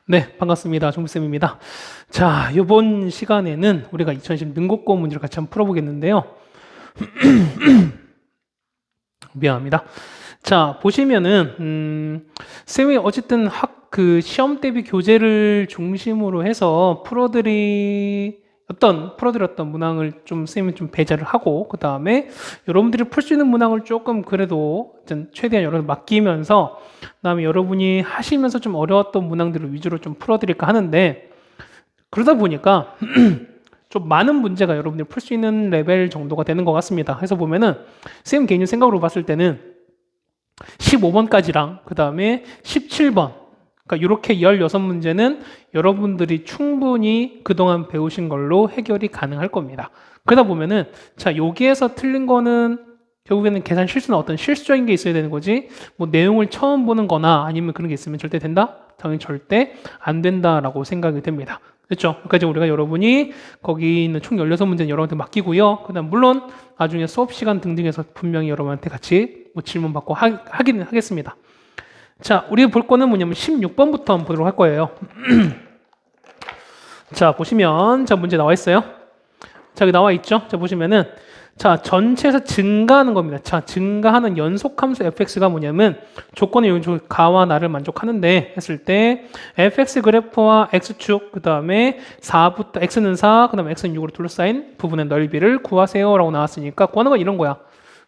네, 반갑습니다. 종부쌤입니다. 자, 이번 시간에는 우리가 2020 능곡고 문제를 같이 한번 풀어보겠는데요. 미안합니다. 자, 보시면은, 쌤이 어쨌든 시험 대비 교재를 중심으로 해서 풀어드렸던 문항을 좀 쌤이 좀 배제를 하고, 그 다음에 여러분들이 풀 수 있는 문항을 조금 그래도 최대한 여러분 맡기면서, 그 다음에 여러분이 하시면서 좀 어려웠던 문항들을 위주로 좀 풀어드릴까 하는데, 그러다 보니까 좀 많은 문제가 여러분들이 풀 수 있는 레벨 정도가 되는 것 같습니다. 해서 보면은, 쌤 개인 생각으로 봤을 때는 15번까지랑 그 다음에 17번, 그러니까 이렇게 16문제는 여러분들이 충분히 그동안 배우신 걸로 해결이 가능할 겁니다. 그러다 보면은 자, 여기에서 틀린 거는 결국에는 계산 실수나 어떤 실수적인 게 있어야 되는 거지, 뭐 내용을 처음 보는 거나 아니면 그런 게 있으면 절대 된다? 당연히 절대 안 된다라고 생각이 됩니다. 그렇죠? 여기까지 우리가 여러분이 거기 있는 총 16문제는 여러분한테 맡기고요. 그 다음 물론 나중에 수업 시간 등등에서 분명히 여러분한테 같이 뭐 질문 받고 하기는 하겠습니다. 자, 우리가 볼 거는 뭐냐면 16번부터 한번 보도록 할 거예요. 자, 보시면, 자, 문제 나와 있어요. 자, 여기 나와 있죠? 자, 보시면은, 자, 전체에서 증가하는 겁니다. 자, 증가하는 연속함수 fx가 뭐냐면, 조건이 여기 가와 나를 만족하는데, 했을 때, fx 그래프와 x축, 그 다음에 4부터, x는 4, 그 다음에 x는 6으로 둘러싸인 부분의 넓이를 구하세요. 라고 나왔으니까, 구하는 건 이런 거야.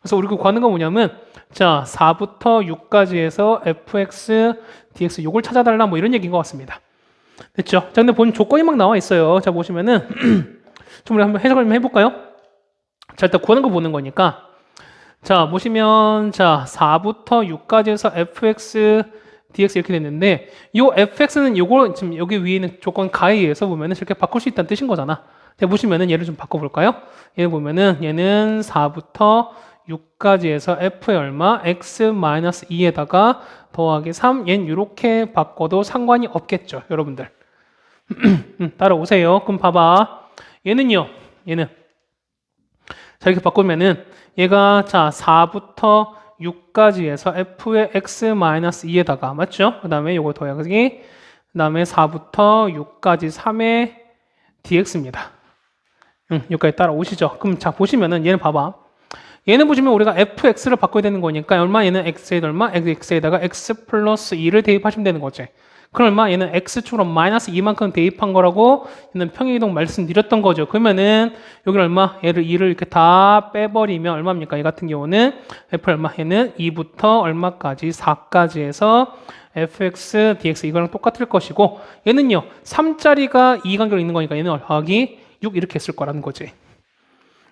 그래서 우리가 구하는 건 뭐냐면, 자, 4부터 6까지 해서 fx, dx 요걸 찾아달라 뭐 이런 얘기인 것 같습니다. 됐죠? 자, 근데 본 조건이 막 나와 있어요. 자, 보시면은 좀 우리 한번 해석을 좀 해볼까요? 자, 일단 구하는 거 보는 거니까. 자, 보시면 자, 4부터 6까지 해서 fx, dx 이렇게 됐는데 요 fx는 요거 지금 여기 위에 있는 조건 가에 의해서 보면은 이렇게 바꿀 수 있다는 뜻인 거잖아. 자, 보시면은 얘를 좀 바꿔볼까요? 얘 보면은 얘는 4부터 6까지 해서 f의 얼마? x-2에다가 더하기 3, 얘는 이렇게 바꿔도 상관이 없겠죠, 여러분들. 따라오세요. 그럼 봐봐. 얘는요, 얘는. 자, 이렇게 바꾸면은 얘가 자, 4부터 6까지 해서 f의 x-2에다가, 맞죠? 그 다음에 요거 더하기, 그 다음에 4부터 6까지 3의 dx입니다. 여기까지 따라오시죠. 그럼 자, 보시면은 얘는 봐봐. 얘는 보시면 우리가 fx를 바꿔야 되는 거니까 얼마? 얘는 x에 얼마? x에다가 x 플러스 2를 대입하시면 되는 거지. 그럼 얼마? 얘는 x축으로 마이너스 2만큼 대입한 거라고 얘는 평행이동 말씀드렸던 거죠. 그러면은 여기 얼마? 얘를 2를 이렇게 다 빼버리면 얼마입니까? 얘 같은 경우는 f 얼마? 얘는 2부터 얼마까지? 4까지 해서 fx, dx 이거랑 똑같을 것이고 얘는요 3짜리가 2 간격으로 있는 거니까 얘는 더하기 6 이렇게 했을 거라는 거지.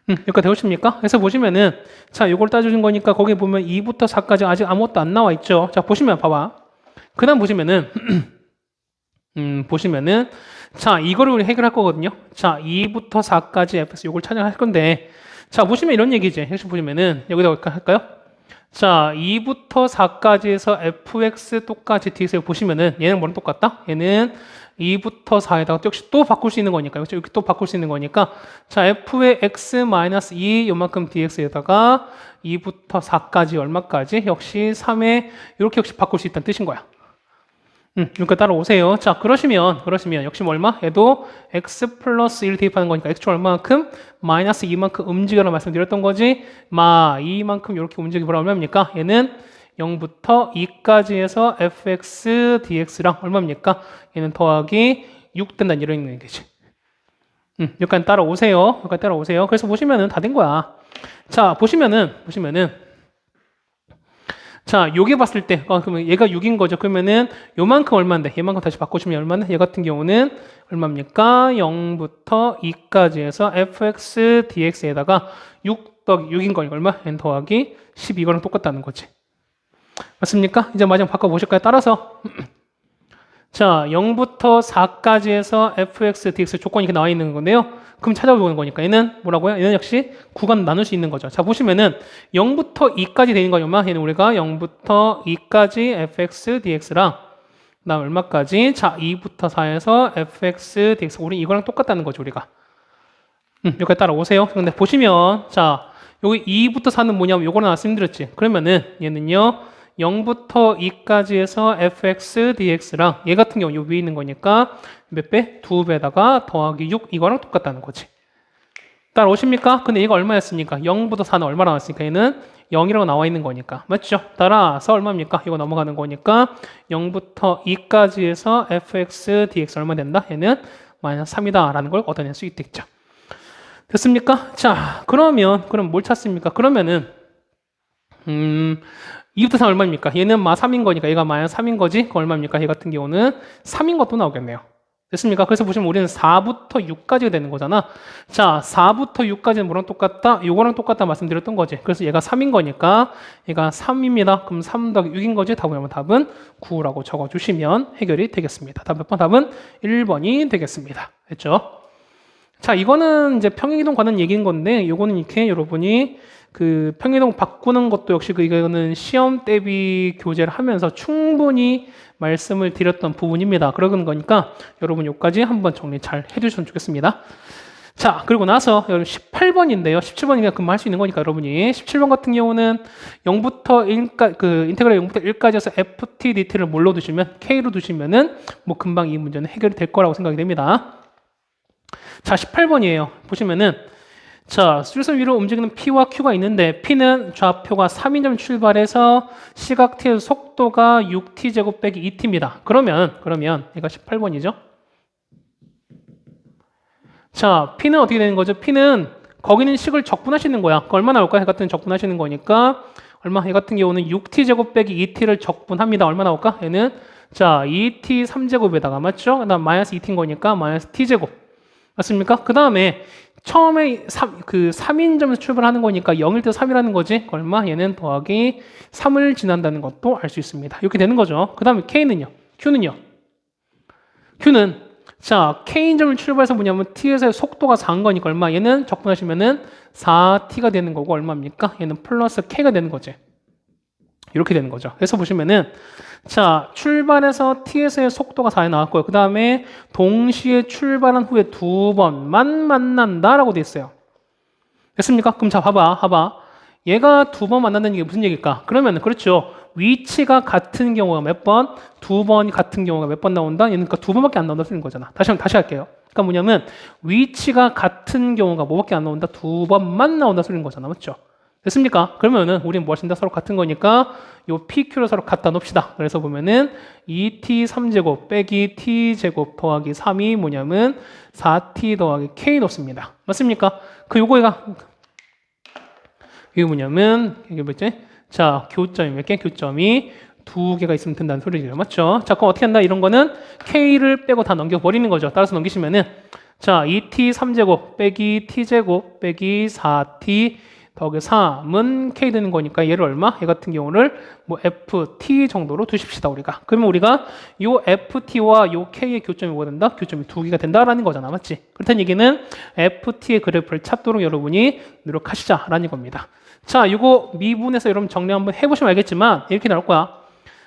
여기까지 되오십니까? 그래서 보시면은 자, 요걸 따주신 거니까 거기 보면 2부터 4까지 아직 아무것도 안 나와 있죠. 자, 보시면 봐봐. 그 다음 보시면은 보시면은 자, 이거를 우리 해결할 거거든요. 자, 2부터 4까지 fx 요걸 찾아할 건데 자, 보시면 이런 얘기지. 혹시 보시면은 여기다 할까요? 자, 2부터 4까지 해서 fx 똑같이 dx 보시면은 얘는 뭐랑 똑같다? 얘는 2부터 4에다가 역시 또 바꿀 수 있는 거니까 이렇게 또 바꿀 수 있는 거니까 자, f의 x-2 요만큼 dx에다가 2부터 4까지 얼마까지? 역시 3에 이렇게 역시 바꿀 수 있다는 뜻인 거야. 그러니까 따라오세요. 자, 그러시면 역시 뭐 얼마? 얘도 x 플러스 1 대입하는 거니까 x축 얼마만큼? 마이너스 2만큼 움직여라 말씀드렸던 거지. 2만큼 이렇게 움직이보라 얼마입니까? 얘는 0부터 2까지 해서 fx, dx랑 얼마입니까? 얘는 더하기 6 된다는 이런 얘기지. 여기까지 따라오세요. 여기까지 따라오세요. 그래서 보시면은 다 된 거야. 자, 보시면은 자, 요게 봤을 때, 그러면 얘가 6인 거죠. 그러면은 요만큼 얼마인데, 얘만큼 다시 바꾸시면 얼마인데, 얘 같은 경우는 얼마입니까? 0부터 2까지 해서 fx, dx에다가 6 더하기 6인 거니까 얼마? n 더하기 10 이거랑 똑같다는 거지. 맞습니까? 이제 마지막 바꿔보실까요? 따라서 자, 0부터 4까지 해서 fx, dx 조건이 이렇게 나와 있는 건데요. 그럼 찾아보는 거니까 얘는 뭐라고요? 얘는 역시 구간 나눌 수 있는 거죠. 자, 보시면은 0부터 2까지 되는 거 얼마? 얘는 우리가 0부터 2까지 fx, dx랑 그다음 얼마까지? 자, 2부터 4에서 fx, dx 우리 이거랑 똑같다는 거죠, 우리가. 여기까지 따라오세요. 근데 보시면 자, 여기 2부터 4는 뭐냐면 요거는 말씀드렸지. 그러면은 얘는요 0부터 2까지 해서 fx dx랑 얘 같은 경우 요 위에 있는 거니까 몇 배? 2배에다가 더하기 6 이거랑 똑같다는 거지. 따라오십니까? 근데 얘가 얼마였습니까? 0부터 4는 얼마 나왔으니까 얘는 0이라고 나와 있는 거니까. 맞죠? 따라서 얼마입니까? 이거 넘어가는 거니까 0부터 2까지 해서 fx dx 얼마 된다? 얘는 마이너스 3이다 라는 걸 얻어낼 수 있겠죠. 됐습니까? 자, 그럼 뭘 찾습니까? 그러면은 2부터 4 얼마입니까? 얘는 3인 거니까 얘가 마이너스 3인 거지? 그 얼마입니까? 얘 같은 경우는 3인 것도 나오겠네요. 됐습니까? 그래서 보시면 우리는 4부터 6까지가 되는 거잖아. 자, 4부터 6까지는 뭐랑 똑같다? 요거랑 똑같다 말씀드렸던 거지. 그래서 얘가 3인 거니까 얘가 3입니다. 그럼 3 더하기 6인 거지? 답은 9라고 적어주시면 해결이 되겠습니다. 답 몇 번? 답은 1번이 되겠습니다. 됐죠? 자, 이거는 이제 평행이동 관한 얘기인 건데 요거는 이렇게 여러분이 그 평행이동 바꾸는 것도 역시 이거는 시험 대비 교재를 하면서 충분히 말씀을 드렸던 부분입니다. 그런 거니까 여러분 요까지 한번 정리 잘 해주셨으면 좋겠습니다. 자, 그리고 나서 여러분 18번인데요. 17번이니까 금방 할 수 있는 거니까 여러분이 17번 같은 경우는 0부터 1까지 인테그랄 0부터 1까지 해서 ft dt를 뭘로 두시면 k로 두시면은 뭐 금방 이 문제는 해결이 될 거라고 생각이 됩니다. 자, 18번이에요. 보시면은 자, 수직선 위로 움직이는 P와 Q가 있는데 P는 좌표가 3인점 출발해서 시각 T의 속도가 6T제곱 빼기 2T입니다. 그러면 얘가 18번이죠. 자, P는 어떻게 되는 거죠? P는 거기는 식을 적분하시는 거야. 그 얼마 나올까? 얘 같은 적분하시는 거니까 얼마? 얘 같은 경우는 6T제곱 빼기 2T를 적분합니다. 얼마 나올까? 얘는 자, 2T 3제곱에다가 맞죠? 그다음 마이너스 2T인 거니까 마이너스 T제곱. 맞습니까? 그 다음에 처음에 3인점에서 출발하는 거니까 0일 때 3이라는 거지. 얼마? 얘는 더하기 3을 지난다는 것도 알 수 있습니다. 이렇게 되는 거죠. 그 다음에 K는요? Q는 자, K인점을 출발해서 뭐냐면 T에서의 속도가 4인 거니까 얼마? 얘는 적분하시면은 4T가 되는 거고 얼마입니까? 얘는 플러스 K가 되는 거지. 이렇게 되는 거죠. 그래서 보시면은 자, 출발해서 T에서의 속도가 4에 나왔고요. 그 다음에 동시에 출발한 후에 2번만 만난다라고 돼 있어요. 됐습니까? 그럼 자, 봐봐. 얘가 2번 만난다는 게 무슨 얘기일까? 그러면은 그렇죠. 위치가 같은 경우가 몇 번? 2번 같은 경우가 몇 번 나온다? 얘는 그러니까 2번밖에 안 나온다 쓰는 거잖아. 다시 할게요. 그러니까 뭐냐면 위치가 같은 경우가 뭐밖에 안 나온다? 2번만 나온다 소리인 거잖아. 맞죠? 됐습니까? 그러면은 우리는 뭐 하신다? 서로 같은 거니까 요 PQ를 서로 갖다 놓읍시다. 그래서 보면은 2T 3제곱 빼기 T제곱 더하기 3이 뭐냐면 4T 더하기 K 놓습니다. 맞습니까? 이게 뭐냐면 이게 뭐지? 자, 교점이 몇 개? 교점이 2개가 있으면 된다는 소리죠. 맞죠? 자, 그럼 어떻게 한다? 이런 거는 K를 빼고 다 넘겨버리는 거죠. 따라서 넘기시면은 자, 2T 3제곱 빼기 T제곱 빼기 4T 더하기 3은 K 되는 거니까 얘를 얼마? 얘 같은 경우를 뭐 FT 정도로 두십시다 우리가. 그러면 우리가 요 FT와 요 K의 교점이 뭐가 된다? 교점이 2개가 된다라는 거잖아. 맞지? 그렇다는 얘기는 FT의 그래프를 찾도록 여러분이 노력하시자라는 겁니다. 자, 이거 미분에서 여러분 정리 한번 해보시면 알겠지만 이렇게 나올 거야.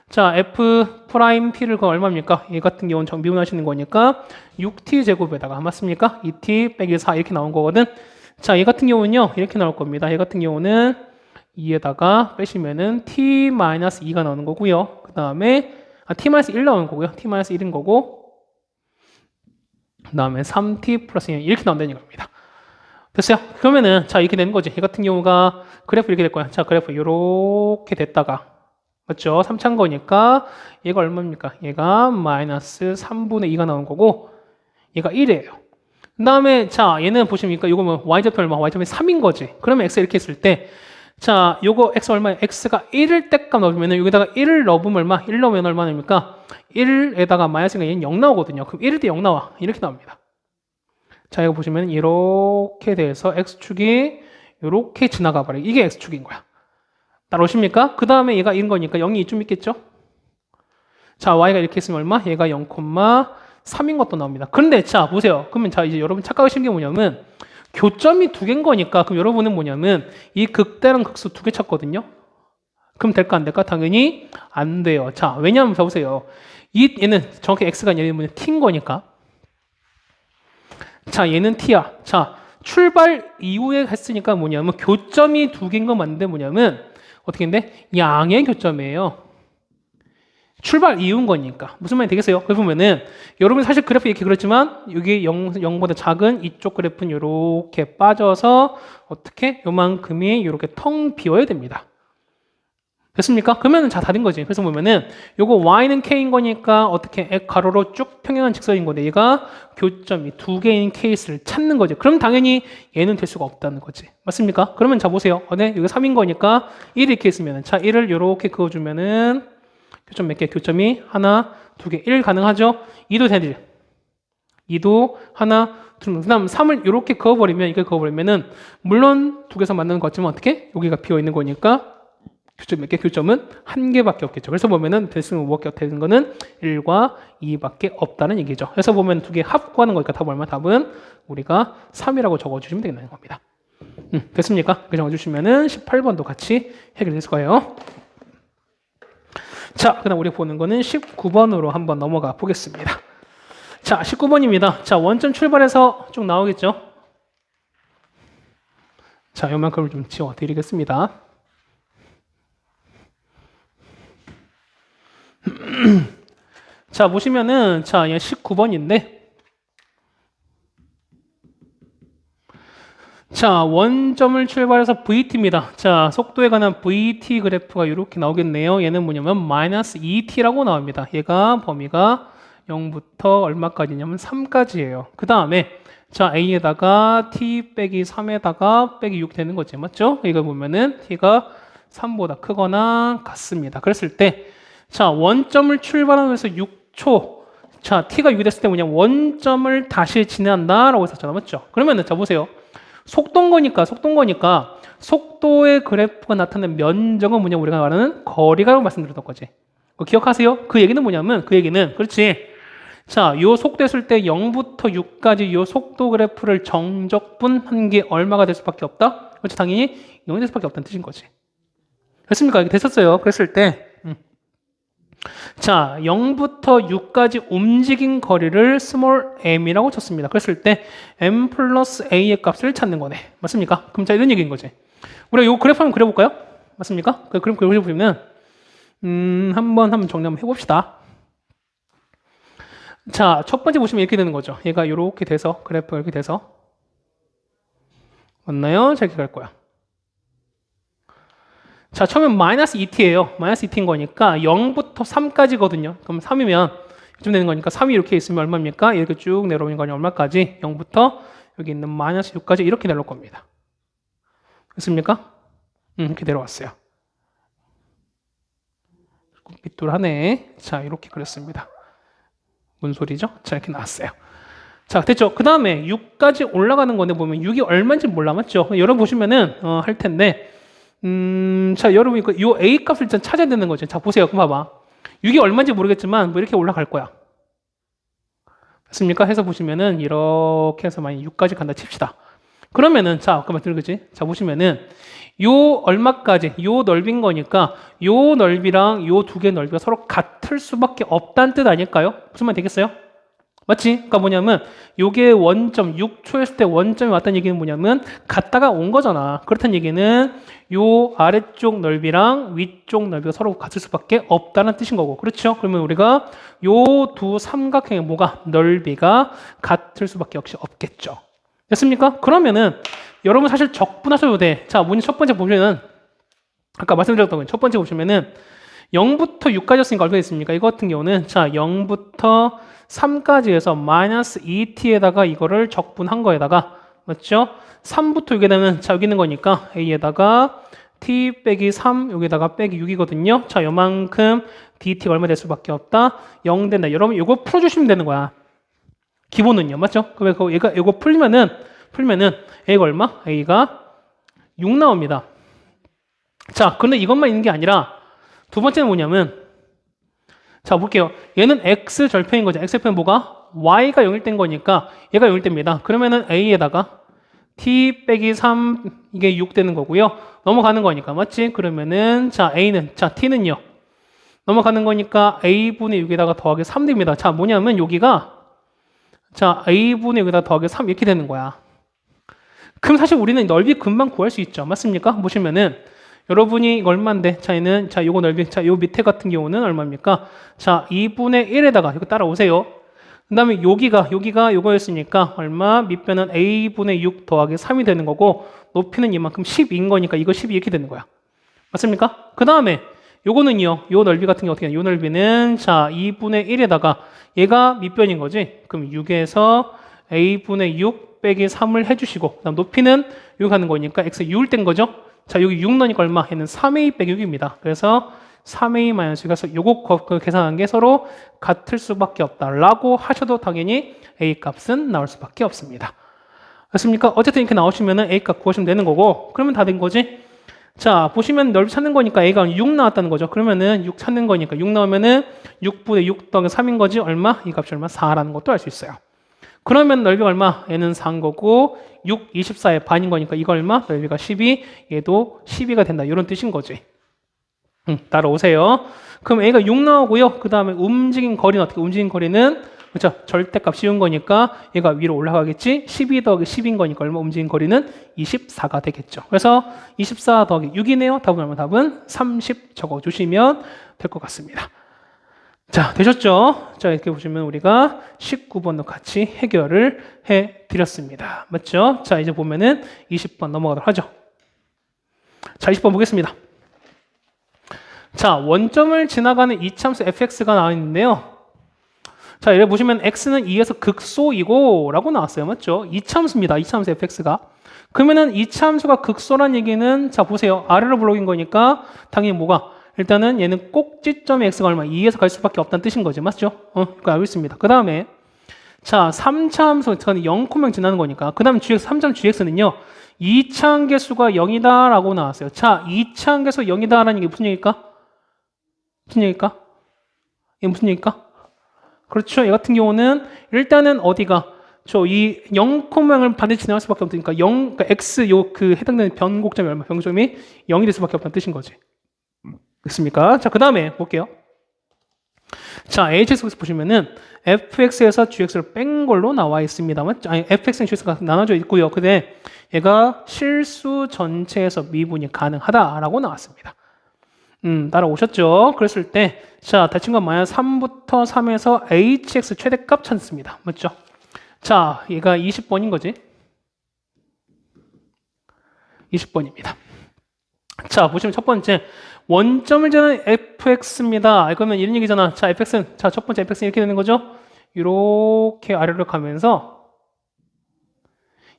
자, F 프라임 P를 그 얼마입니까? 얘 같은 경우는 미분하시는 거니까 6T 제곱에다가 맞습니까? 2T 빼기 4 이렇게 나온 거거든. 자, 얘 같은 경우는요, 이렇게 나올 겁니다. 얘 같은 경우는 2에다가 빼시면은 t-2가 나오는 거고요. 그 다음에, t-1 나오는 거고요. t-1인 거고, 그 다음에 3t 플러스 1 이렇게 나온다는 겁니다. 됐어요? 그러면은, 자, 이렇게 되는 거지. 얘 같은 경우가 그래프 이렇게 될 거야. 자, 그래프 이렇게 됐다가, 맞죠? 3차인 거니까, 얘가 얼마입니까? 얘가 마이너스 3분의 2가 나온 거고, 얘가 1이에요. 그 다음에 자, 얘는 보시니까 이거 뭐 y좌표 얼마? y좌표 3인 거지. 그러면 x 이렇게 했을 때 자, 요거 x 얼마야? x가 1일 때값 넣으면 여기다가 1을 넣으면 얼마? 1 넣으면 얼마입니까? 1에다가 마이너스가 얘는 0 나오거든요. 그럼 1일 때 0 나와. 이렇게 나옵니다. 자, 이거 보시면 이렇게 돼서 x축이 이렇게 지나가 버려. 이게 x축인 거야. 따라오십니까? 그 다음에 얘가 1인 거니까 0이 이쯤 있겠죠? 자, y가 이렇게 있으면 얼마? 얘가 0, 3인 것도 나옵니다. 그런데 자 보세요. 그러면 자 이제 여러분 착각하시는 게 뭐냐면 교점이 2개인 거니까 그럼 여러분은 뭐냐면 이 극대랑 극수 2개 찾거든요. 그럼 될까 안 될까? 당연히 안 돼요. 자, 왜냐하면 보세요. 얘는 정확히 x가 아니라 얘는 t인 거니까. 자, 얘는 t야. 자, 출발 이후에 했으니까 뭐냐면 교점이 2개인 거 맞는데 뭐냐면 어떻게 했는데 양의 교점이에요. 출발 이유인 거니까. 무슨 말이 되겠어요? 그래 보면은 여러분 사실 그래프 이렇게 그렸지만 여기 0보다 작은 이쪽 그래프는 이렇게 빠져서 어떻게 요만큼이 이렇게 텅 비어야 됩니다. 됐습니까? 그러면 자 다 된 거지. 그래서 보면은 요거 y는 k인 거니까 어떻게 가로로 쭉 평행한 직선인 건데 얘가 교점이 두 개인 케이스를 찾는 거지. 그럼 당연히 얘는 될 수가 없다는 거지. 맞습니까? 그러면 자 보세요. 네, 여기 3인 거니까 1 이렇게 있으면은 자 1을 이렇게 그어주면은 교점 몇 개? 교점이 하나, 두 개, 1 가능하죠? 2도 되지. 2도 하나, 그 다음 3을 이렇게 그어버리면, 이렇게 그어버리면은, 물론 두 개에서 만나는 것 같지만 어떻게? 여기가 비어있는 거니까, 교점 몇 개? 교점은 한 개밖에 없겠죠. 그래서 보면은, 될수는 뭐밖에 되는 거는 1과 2밖에 없다는 얘기죠. 그래서 보면 두 개 합구하는 거니까 답은 얼마? 답은 우리가 3이라고 적어주시면 되는 겁니다. 됐습니까? 이렇게 적어주시면은 18번도 같이 해결될 거예요. 자, 그 다음 우리 보는 거는 19번으로 한번 넘어가 보겠습니다. 자, 19번입니다. 자, 원점 출발해서 쭉 나오겠죠? 자, 요만큼을 좀 지워드리겠습니다. 자, 보시면은, 자, 19번인데, 자, 원점을 출발해서 VT입니다. 자, 속도에 관한 VT 그래프가 이렇게 나오겠네요. 얘는 뭐냐면 마이너스 2T라고 나옵니다. 얘가 범위가 0부터 얼마까지냐면 3까지예요. 그 다음에 자, A에다가 T 빼기 3에다가 빼기 6 되는 거지. 맞죠? 이거 보면은 T가 3보다 크거나 같습니다. 그랬을 때 자, 원점을 출발하면서 6초 자, T가 6이 됐을 때 뭐냐 원점을 다시 지난다라고 했었잖아. 맞죠? 그러면은 자, 보세요. 속도인 거니까 속도의 그래프가 나타낸 면적은 뭐냐 우리가 말하는 거리가라고 말씀드렸던 거지. 기억하세요? 그 얘기는 뭐냐면 그 얘기는 그렇지. 자, 요 속도 했을 때 0부터 6까지 요 속도 그래프를 정적분한 게 얼마가 될 수밖에 없다? 그렇지. 당연히 0이 될 수밖에 없다는 뜻인 거지. 됐습니까? 이게 됐었어요. 그랬을 때 자, 0부터 6까지 움직인 거리를 스몰 m이라고 쳤습니다. 그랬을 때 m 플러스 a의 값을 찾는 거네. 맞습니까? 그럼 자, 이런 얘기인 거지. 우리가 이 그래프 한번 그려볼까요? 맞습니까? 그 그래프 그려보시면 한번 정리 한번 해봅시다. 자, 첫 번째 보시면 이렇게 되는 거죠. 얘가 이렇게 돼서 그래프가 이렇게 돼서 맞나요? 자, 이렇게 갈 거야. 자, 처음엔 마이너스 2t예요. 마이너스 2t인 거니까 0부터 3까지거든요. 그럼 3이면 이쯤 되는 거니까 3이 이렇게 있으면 얼마입니까? 이렇게 쭉 내려오는 거니 얼마까지? 0부터 여기 있는 마이너스 6까지 이렇게 내려올 겁니다. 됐습니까? 이렇게 내려왔어요. 삐뚤하네. 자, 이렇게 그렸습니다. 뭔 소리죠? 자, 이렇게 나왔어요. 자, 됐죠? 그 다음에 6까지 올라가는 건데 보면 6이 얼마인지 몰라, 맞죠? 여러분 보시면은 할 텐데 자, 여러분 이거 요 A 값을 일단 찾아야 되는 거죠. 자, 보세요. 그럼 봐봐. 6이 얼마인지 모르겠지만 뭐 이렇게 올라갈 거야. 맞습니까? 해서 보시면은 이렇게 해서 만약 6까지 간다 칩시다. 그러면은 자, 잠깐만 들그지? 자, 보시면은 요 얼마까지 요 넓인 거니까 요 넓이랑 요 두 개 넓이가 서로 같을 수밖에 없다는 뜻 아닐까요? 무슨 말 되겠어요? 맞지? 그러니까 뭐냐면 요게 원점 6초였을 때 원점이 왔다는 얘기는 뭐냐면 갔다가 온 거잖아. 그렇다는 얘기는 요 아래쪽 넓이랑 위쪽 넓이가 서로 같을 수밖에 없다는 뜻인 거고. 그렇죠? 그러면 우리가 요 두 삼각형의 뭐가 넓이가 같을 수밖에 역시 없겠죠. 됐습니까? 그러면은 여러분 사실 적분하셔도 돼. 자, 문제 첫 번째 보면은 아까 말씀드렸던 거예요. 첫 번째 보시면은 0부터 6까지였으니까 얼마가 있습니까? 이거 같은 경우는 자 0부터 3까지 해서 마이너스 2t에다가 이거를 적분한 거에다가 맞죠? 3부터 6에 되면 자 여기 있는 거니까 a에다가 t 빼기 3 여기다가 빼기 6이거든요. 자 요만큼 dt가 얼마 될 수밖에 없다? 0 된다. 여러분 이거 풀어주시면 되는 거야. 기본은요. 맞죠? 그러면 얘가 이거 풀면은 a가 얼마? a가 6 나옵니다. 자 근데 이것만 있는 게 아니라 두 번째는 뭐냐면 자 볼게요. 얘는 x 절편인 거죠. x 절편 뭐가? y가 0일 땐 거니까 얘가 0일 때입니다. 그러면은 a에다가 t 빼기 3 이게 6 되는 거고요. 넘어가는 거니까 맞지? 그러면은 자 a는 자 t는요. 넘어가는 거니까 a분의 6에다가 더하기 3 됩니다. 자 뭐냐면 여기가 자 a분의 6에다가 더하기 3 이렇게 되는 거야. 그럼 사실 우리는 넓이 금방 구할 수 있죠. 맞습니까? 보시면은 여러분이 이거 얼마인데? 자, 얘는, 자, 요거 넓이, 자, 요 밑에 같은 경우는 얼마입니까? 자, 2분의 1에다가, 이거 따라오세요. 그 다음에 여기가 요거였으니까, 얼마? 밑변은 a분의 6 더하기 3이 되는 거고, 높이는 이만큼 10인 거니까, 이거 12 이렇게 되는 거야. 맞습니까? 그 다음에, 요거는요, 요 넓이 같은 게 어떻게 해요? 요 넓이는, 자, 2분의 1에다가, 얘가 밑변인 거지? 그럼 6에서 a분의 6 빼기 3을 해주시고, 그 다음 높이는 여기 가는 거니까, x 6을 뗀 거죠? 자, 여기 6 넣으니까 얼마? 얘는 3a 빼기 6입니다. 그래서 3a 마이너스 6에서 요거 계산한 게 서로 같을 수밖에 없다라고 하셔도 당연히 a 값은 나올 수밖에 없습니다. 됐습니까? 어쨌든 이렇게 나오시면은 a 값 구하시면 되는 거고, 그러면 다 된 거지? 자, 보시면 넓이 찾는 거니까 a가 6 나왔다는 거죠. 그러면은 6 찾는 거니까 6 나오면은 6분의 6 더하기 3인 거지. 얼마? 이 값이 얼마? 4라는 것도 알 수 있어요. 그러면 넓이가 얼마? 얘는 4인 거고 6, 24의 반인 거니까 이거 얼마? 넓이가 12, 얘도 12가 된다. 이런 뜻인 거지. 따라오세요. 그럼 A가 6 나오고요. 그 다음에 움직인 거리는 어떻게? 움직인 거리는 그렇죠. 절대값 씌운 거니까 얘가 위로 올라가겠지. 12 더하기 10인 거니까 얼마? 움직인 거리는 24가 되겠죠. 그래서 24 더하기 6이네요. 답은 얼마? 답은 30 적어주시면 될 것 같습니다. 자, 되셨죠? 자, 이렇게 보시면 우리가 19번도 같이 해결을 해드렸습니다. 맞죠? 자, 이제 보면은 20번 넘어가도록 하죠. 자, 20번 보겠습니다. 자, 원점을 지나가는 이차함수 fx가 나와 있는데요. 자, 이래 보시면 x는 2에서 극소이고 라고 나왔어요. 맞죠? 이차함수입니다. 이차함수 fx가. 그러면은 이차함수가 극소란 얘기는 자, 보세요. 아래로 블록인 거니까 당연히 뭐가? 일단은 얘는 꼭지점의 x가 얼마? 2에서 갈 수밖에 없다는 뜻인 거죠. 맞죠? 그거 알고 있습니다. 그 다음에 자, 3차 함수, 저는 0,0 지나는 거니까. 그 다음에 gx, 3점 gx는요. 2차 한계수가 0이다 라고 나왔어요. 자, 2차 한계수 0이다 라는 게 무슨 얘기일까? 무슨 얘기일까? 이게 무슨 얘기일까? 그렇죠. 얘 같은 경우는 일단은 어디가 이 0,0을 반드시 지나갈 수밖에 없으니까 그러니까 x 그 해당되는 변곡점이 얼마? 변곡점이 0이 될 수밖에 없다는 뜻인 거지. 됐습니까? 자, 그 다음에 볼게요. 자, hx에서 보시면은 fx에서 gx를 뺀 걸로 나와 있습니다. 맞죠? 아니, fx랑 gx가 나눠져 있고요. 근데 얘가 실수 전체에서 미분이 가능하다라고 나왔습니다. 따라오셨죠? 그랬을 때, 자, 대칭 건 마이너스 3부터 3에서 hx 최대값 찾습니다. 맞죠? 자, 얘가 20번인 거지. 20번입니다. 자, 보시면 첫 번째, 원점을 지나는 fx입니다. 그러면 이런 얘기잖아. 자, fx는, 자, 첫 번째 fx는 이렇게 되는 거죠? 이렇게 아래로 가면서,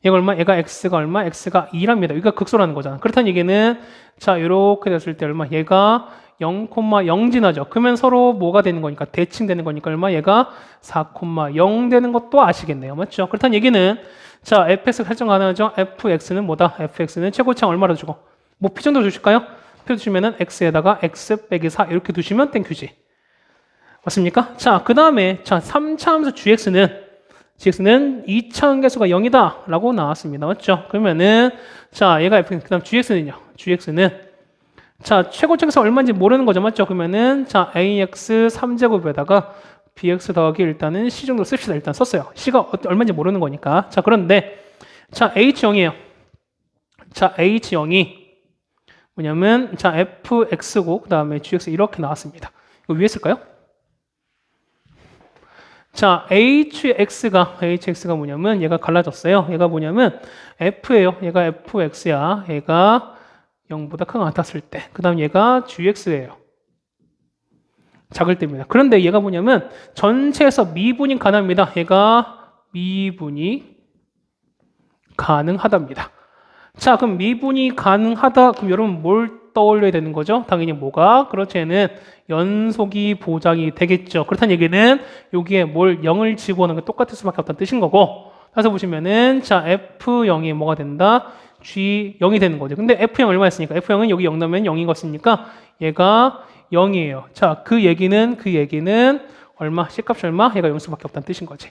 얘가 얼마? 얘가 x가 얼마? x가 2랍니다. 여기가 극소라는 거잖아. 그렇다는 얘기는, 자, 이렇게 됐을 때 얼마? 얘가 0,0 지나죠. 그러면 서로 뭐가 되는 거니까? 대칭되는 거니까 얼마? 얘가 4,0 되는 것도 아시겠네요. 맞죠? 그렇다는 얘기는, 자, fx 설정 가능하죠? fx는 뭐다? fx는 최고치항 얼마로 주고? 뭐 피 정도 주실까요? 표 주시면은 x에다가 x 빼기 4 이렇게 두시면 땡큐지. 맞습니까? 자, 그 다음에 자 3차 함수 gx는 2차 함계수가 0이다 라고 나왔습니다. 맞죠? 그러면은 자 얘가 f 그 다음 gx는요. gx는 자 최고치에서 얼마인지 모르는 거죠. 맞죠? 그러면은 자 ax 3제곱에다가 bx 더하기 일단은 c 정도 씁시다. 일단 썼어요. c가 얼마인지 모르는 거니까. 자 그런데 자 h0이에요. 자 h0이 뭐냐면 자 fx고 그 다음에 gx 이렇게 나왔습니다. 이거 위에 쓸까요? 자 hx가 뭐냐면 얘가 갈라졌어요. 얘가 뭐냐면 f예요. 얘가 fx야. 얘가 0보다 크거나 같았을 때. 그 다음 얘가 gx예요. 작을 때입니다. 그런데 얘가 뭐냐면 전체에서 미분이 가능합니다. 얘가 미분이 가능하답니다. 자, 그럼 미분이 가능하다. 그럼 여러분 뭘 떠올려야 되는 거죠? 당연히 뭐가? 그렇지, 얘는 연속이 보장이 되겠죠. 그렇다는 얘기는 여기에 뭘 0을 집어넣는 게 똑같을 수밖에 없다는 뜻인 거고. 따라서 보시면은 자, F0이 뭐가 된다? G0이 되는 거죠. 근데 F0 얼마였으니까? F0은 여기 0 넣으면 0인 것이니까 얘가 0이에요. 자, 그 얘기는 얼마? C값이 얼마? 얘가 0일 수밖에 없다는 뜻인 거지.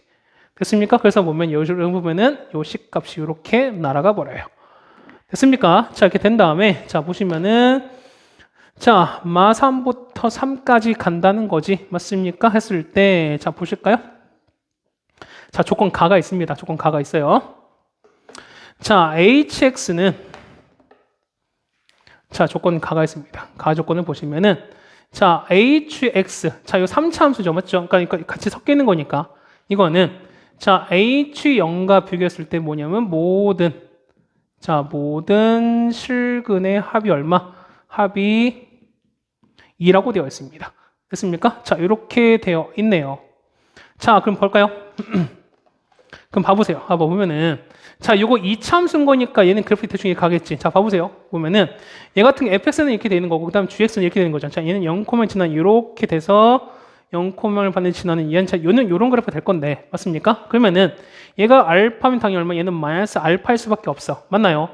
됐습니까? 그래서 보면 여기 보면은 요 C값이 이렇게 날아가 버려요. 됐습니까? 자, 이렇게 된 다음에, 자, 보시면은, 자, 마3부터 3까지 간다는 거지. 맞습니까? 했을 때, 자, 보실까요? 자, 조건 가가 있습니다. 조건 가가 있어요. 자, hx는, 자, 조건 가가 있습니다. 가 조건을 보시면은 자, hx. 자, 이거 3차 함수죠. 맞죠? 그러니까 같이 섞여 있는 거니까. 이거는 자, h0과 비교했을 때 뭐냐면 모든 실근의 합이 얼마? 합이 2라고 되어 있습니다. 됐습니까? 자, 이렇게 되어 있네요. 자, 그럼 볼까요? 그럼 봐보세요. 보면은 자, 요거 2차 함수인 거니까 얘는 그래프 대충 가겠지. 자, 봐보세요. 보면은 얘 같은 게 fx는 이렇게 되는 거고 그다음 gx는 이렇게 되는 거죠. 자, 얘는 0,을 지나는 이렇게 돼서 0,을 반대 지나는 얘는 자, 요는 요런 그래프 될 건데 맞습니까? 그러면은 얘가 알파면 당연히 얼마? 얘는 마이너스 알파일 수밖에 없어. 맞나요?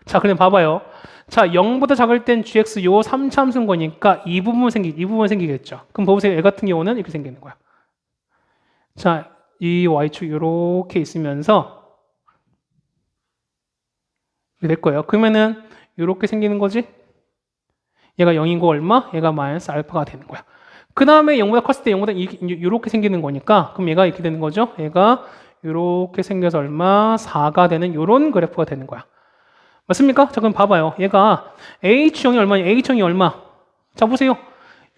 자, 그럼 봐봐요. 자, 0보다 작을 땐 gx 요 3차 함수인 거니까 이 부분 생기겠죠. 그럼 보세요. 얘 같은 경우는 이렇게 생기는 거야. 자, 이 y축 이렇게 있으면서 이렇게 될 거예요. 그러면은 이렇게 생기는 거지. 얘가 0인 거 얼마? 얘가 마이너스 알파가 되는 거야. 그 다음에 0보다 컸을 때 0보다 이렇게 생기는 거니까 그럼 얘가 이렇게 되는 거죠. 얘가 이렇게 생겨서 얼마? 4가 되는 이런 그래프가 되는 거야. 맞습니까? 자, 그럼 봐봐요. 얘가 H0이 얼마냐? H0이 얼마? 자, 보세요.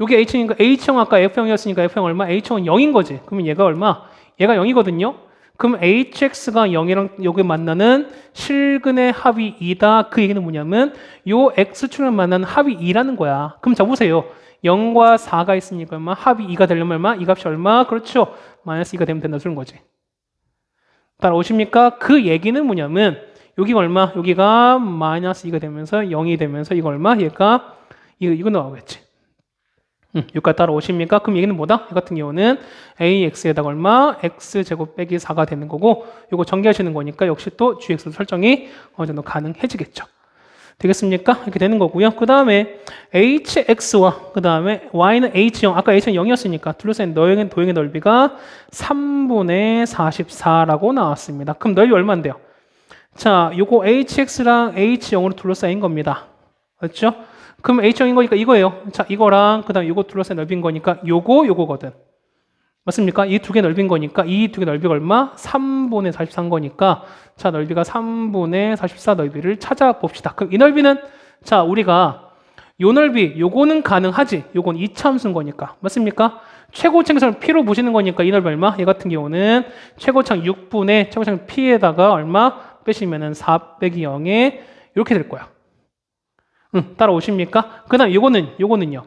여기 H0이니까 H0 아까 F0이었으니까 F0 얼마? H0은 0인 거지. 그러면 얘가 얼마? 얘가 0이거든요. 그럼 hx가 0이랑 여기 만나는 실근의 합이 2다. 그 얘기는 뭐냐면 요 x축을 만나는 합이 2라는 거야. 그럼 자 보세요. 0과 4가 있으니까 얼마? 합이 2가 되려면 얼마? 이 값이 얼마? 그렇죠. 마이너스 2가 되면 된다 소리인 거지. 따라오십니까? 그 얘기는 뭐냐면 여기가 얼마? 여기가 마이너스 2가 되면서 0이 되면서 이거 얼마? 얘가 이거 나오겠지. 여기까지 따라오십니까? 그럼 얘기는 뭐다? 이 같은 경우는 ax에다가 얼마? x제곱 빼기 4가 되는 거고 이거 전개하시는 거니까 역시 또 gx 설정이 어느 정도 가능해지겠죠. 되겠습니까? 이렇게 되는 거고요. 그 다음에 hx와 그 다음에 y는 h0 아까 h는 0이었으니까 둘러싸인 도형의 넓이가 3분의 44라고 나왔습니다. 그럼 넓이 얼마인데요? 자, 요거 hx랑 h0으로 둘러싸인 겁니다. 맞죠? 그럼 H0인 거니까 이거예요. 자, 이거랑 그 다음에 요거 둘러싸인 넓인 거니까 요거거든. 맞습니까? 이 두 개 넓인 거니까 이 두 개 넓이가 얼마? 3분의 44인 거니까 자, 넓이가 3분의 44 넓이를 찾아봅시다. 그럼 이 넓이는 자, 우리가 요 넓이 요거는 가능하지. 요건 2차 함수인 거니까. 맞습니까? 최고층에서는 P로 보시는 거니까 이 넓이 얼마? 얘 같은 경우는 최고창 6분의 최고창 P에다가 얼마? 빼시면은 4 빼기 0에 이렇게 될 거야. 따라오십니까? 그 다음 요거는요.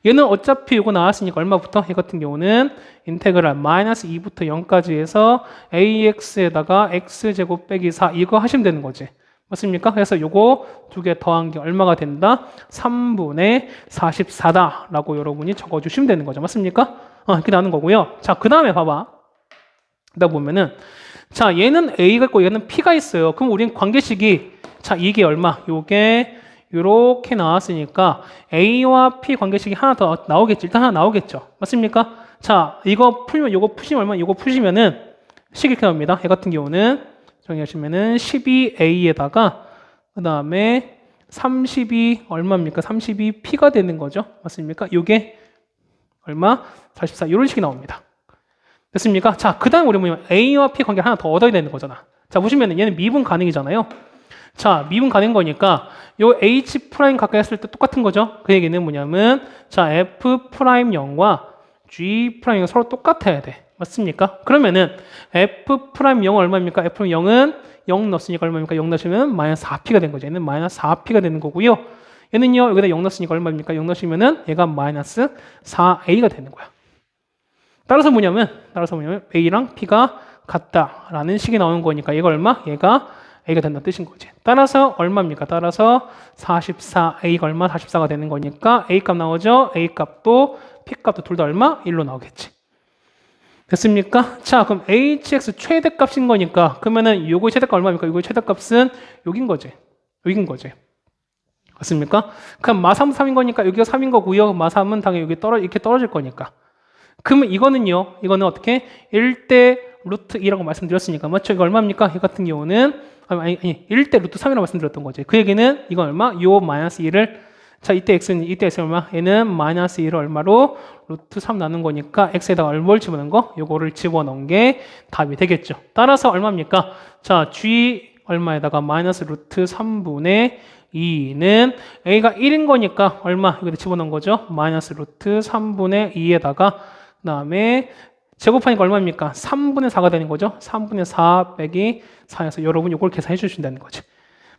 얘는 어차피 요거 나왔으니까 얼마부터? 얘 같은 경우는 인테그랄 마이너스 2부터 0까지 해서 ax에다가 x제곱 빼기 4 이거 하시면 되는 거지. 맞습니까? 그래서 요거 두 개 더한 게 얼마가 된다? 3분의 44다 라고 여러분이 적어주시면 되는 거죠. 맞습니까? 이렇게 나오는 거고요. 자, 그 다음에 봐봐. 그러다 보면은 자, 얘는 a가 있고 얘는 p가 있어요. 그럼 우리는 관계식이 자, 이게 얼마? 요게 이렇게 나왔으니까 A와 P 관계식이 하나 더 나오겠죠. 일단 하나 나오겠죠. 맞습니까? 자, 이거 풀면 요거 푸시면 얼마? 요거 푸시면은 식 이렇게 나옵니다. 얘 같은 경우는 정리하시면은 12A에다가 그 다음에 32 얼마입니까? 32P가 되는 거죠. 맞습니까? 요게 얼마? 44 이런 식이 나옵니다. 됐습니까? 자, 그 다음에 우리 뭐냐면 A와 P 관계 하나 더 얻어야 되는 거잖아. 자, 보시면은 얘는 미분 가능이잖아요. 자, 미분 가는 거니까 요 H 프라임 가까이 했을 때 똑같은 거죠. 그 얘기는 뭐냐면 자, F 프라임 0과 G 프라임 0 서로 똑같아야 돼. 맞습니까? 그러면은 F 프라임 0은 얼마입니까? F 프라임 0은 0 넣었으니까 얼마입니까? 0 넣으시면 마이너스 4P가 된 거죠. 얘는 마이너스 4P가 되는 거고요. 얘는요, 여기다 0 넣었으니까 얼마입니까? 0 넣으시면은 얘가 마이너스 4A가 되는 거야. 따라서 뭐냐면 A랑 P가 같다라는 식이 나오는 거니까 얘가 얼마? 얘가 A가 된다는 뜻인 거지. 따라서 얼마입니까? 따라서 44A가 얼마? 44가 되는 거니까 A 값 나오죠? A 값도 P 값도 둘 다 얼마? 1로 나오겠지. 됐습니까? 자, 그럼 HX 최대값인 거니까 그러면은 요거의 최대값 얼마입니까? 요거의 최대값은 여긴 거지. 맞습니까? 그럼 마3 3인 거니까 여기가 3인 거고요. 마3은 당연히 여기 이렇게 떨어질 거니까. 그러면 이거는 어떻게? 1대 루트 2라고 말씀드렸으니까 맞죠? 이거 얼마입니까? 이 같은 경우는 1대 루트 3이라고 말씀드렸던 거지. 그 얘기는 이건 얼마? 요 마이너스 2를 자, 이때 x는 얼마? 얘는 마이너스 2를 얼마로? 루트 3 나눈 거니까 x에다가 뭘 집어넣은 거? 요거를 집어넣은 게 답이 되겠죠. 따라서 얼마입니까? 자, g 얼마에다가 마이너스 루트 3분의 2는 a가 1인 거니까 얼마? 여기다 집어넣은 거죠. 마이너스 루트 3분의 2에다가 그 다음에 제곱하니까 얼마입니까? 3분의 4가 되는 거죠. 3분의 4 빼기 4에서 여러분 이걸 계산해 주신다는 거지.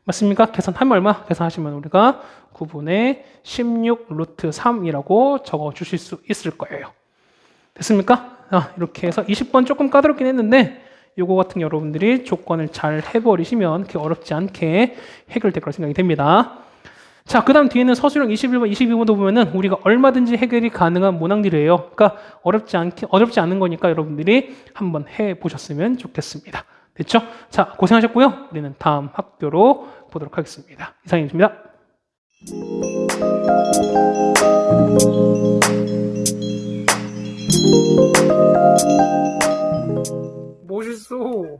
맞습니까? 계산하면 얼마? 계산하시면 우리가 9분의 16 루트 3이라고 적어 주실 수 있을 거예요. 됐습니까? 이렇게 해서 20번 조금 까다롭긴 했는데 요거 같은 여러분들이 조건을 잘 해버리시면 그렇게 어렵지 않게 해결될 거라 생각이 됩니다. 자, 그 다음 뒤에는 서술형 21번, 22번도 보면은 우리가 얼마든지 해결이 가능한 문항들이에요. 그러니까 어렵지 않은 거니까 여러분들이 한번 해보셨으면 좋겠습니다. 됐죠? 자, 고생하셨고요. 우리는 다음 학교로 보도록 하겠습니다. 이상입니다. 멋있어.